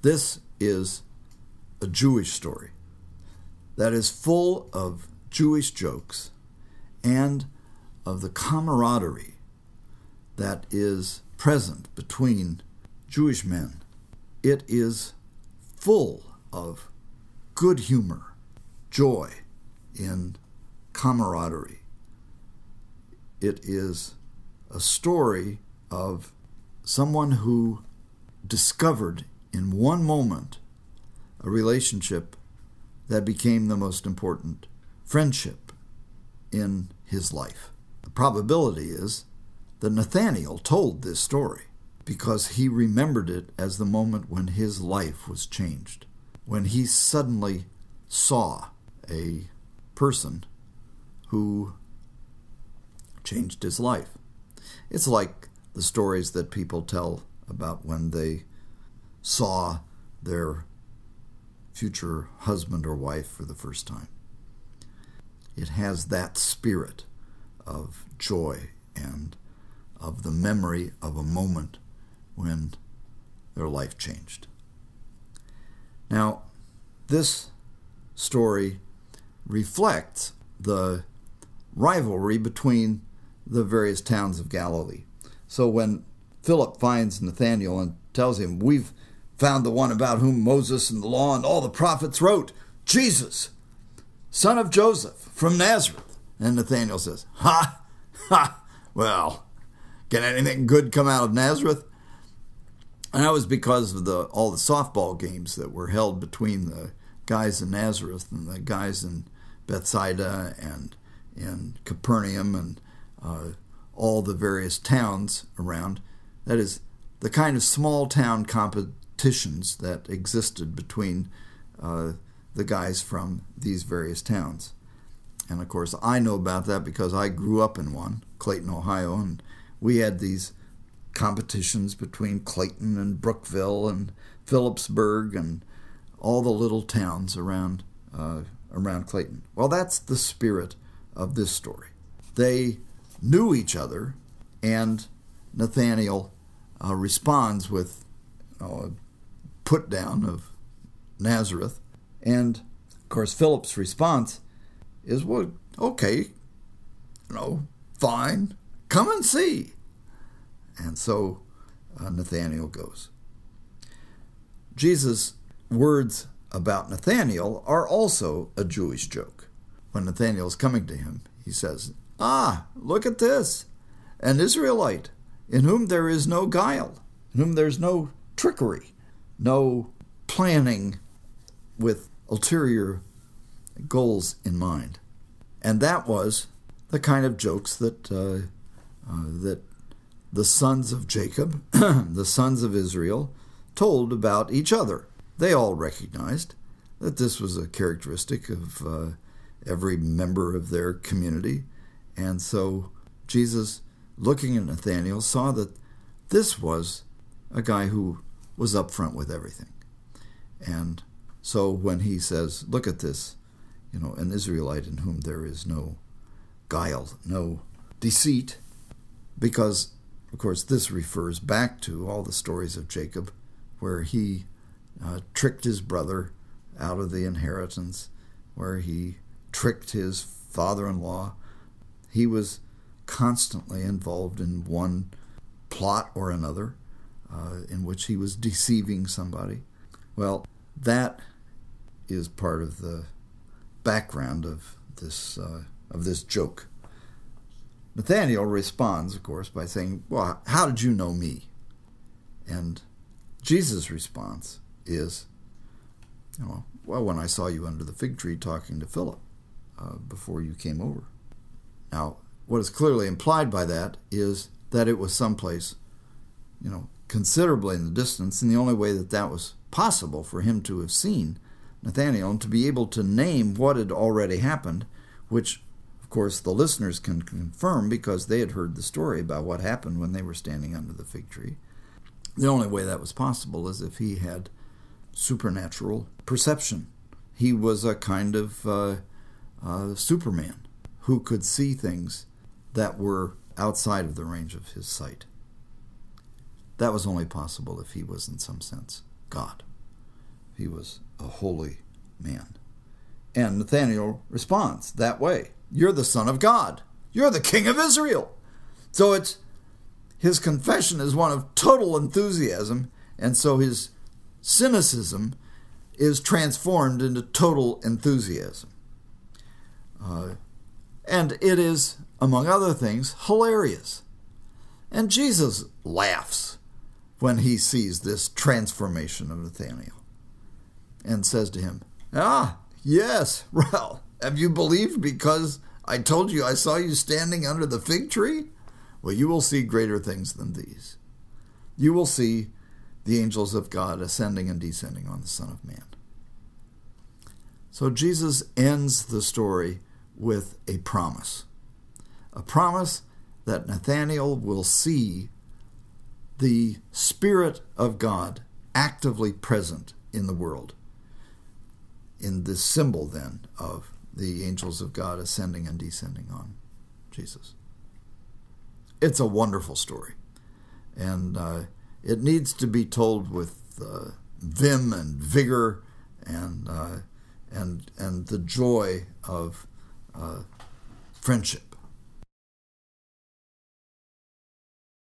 This is a Jewish story that is full of Jewish jokes and of the camaraderie that is present between Jewish men. It is full of good humor, joy in camaraderie. It is a story of someone who discovered in one moment a relationship that became the most important friendship in his life. The probability is that Nathanael told this story because he remembered it as the moment when his life was changed, when he suddenly saw a person who changed his life. It's like the stories that people tell about when they saw their future husband or wife for the first time. It has that spirit of joy and of the memory of a moment when their life changed. Now, this story reflects the rivalry between the various towns of Galilee. So when Philip finds Nathanael and tells him, "We've found the one about whom Moses and the law and all the prophets wrote, Jesus, son of Joseph, from Nazareth." And Nathanael says, "Ha, ha, well, can anything good come out of Nazareth?" And that was because of all the softball games that were held between the guys in Nazareth and the guys in Bethsaida and in Capernaum and all the various towns around. That is, the kind of small town competitions that existed between the guys from these various towns. And of course, I know about that because I grew up in one, Clayton, Ohio, and we had these competitions between Clayton and Brookville and Phillipsburg and all the little towns around Clayton. Well, that's the spirit of this story. They knew each other, and Nathanael responds with a put down of Nazareth. And of course, Philip's response is, "Well, okay, fine, come and see." And so Nathanael goes. Jesus' words about Nathanael are also a Jewish joke. When Nathanael is coming to him, he says, "Ah, look at this, an Israelite in whom there is no guile, in whom there's no trickery, no planning with ulterior goals in mind." And that was the kind of jokes that the sons of Jacob, the sons of Israel, told about each other. They all recognized that this was a characteristic of every member of their community. And so Jesus, looking at Nathanael, saw that this was a guy who was upfront with everything. And so when he says, "Look at this, an Israelite in whom there is no guile, no deceit," because, of course, this refers back to all the stories of Jacob, where he tricked his brother out of the inheritance, where he tricked his father-in-law. He was constantly involved in one plot or another in which he was deceiving somebody. Well, that is part of the background of this joke. Nathanael responds, of course, by saying, "Well, how did you know me?" And Jesus' response is, "Well, when I saw you under the fig tree talking to Philip before you came over." Now, what is clearly implied by that is that it was someplace, considerably in the distance, and the only way that was possible for him to have seen Nathanael and to be able to name what had already happened, which, of course, the listeners can confirm because they had heard the story about what happened when they were standing under the fig tree. The only way that was possible is if he had supernatural perception. He was a kind of Superman who could see things that were outside of the range of his sight. That was only possible if he was, in some sense, God. he was a holy man. And Nathanael responds that way. You're the Son of God. You're the King of Israel. So his confession is one of total enthusiasm, and so his cynicism is transformed into total enthusiasm. And it is, among other things, hilarious. And Jesus laughs when he sees this transformation of Nathanael and says to him, yes, well, have you believed because I told you I saw you standing under the fig tree? Well, you will see greater things than these. You will see the angels of God ascending and descending on the Son of Man. So Jesus ends the story with a promise that Nathanael will see the Spirit of God actively present in the world, in this symbol then of the angels of God ascending and descending on Jesus. It's a wonderful story, and it needs to be told with vim and vigor and the joy of friendship.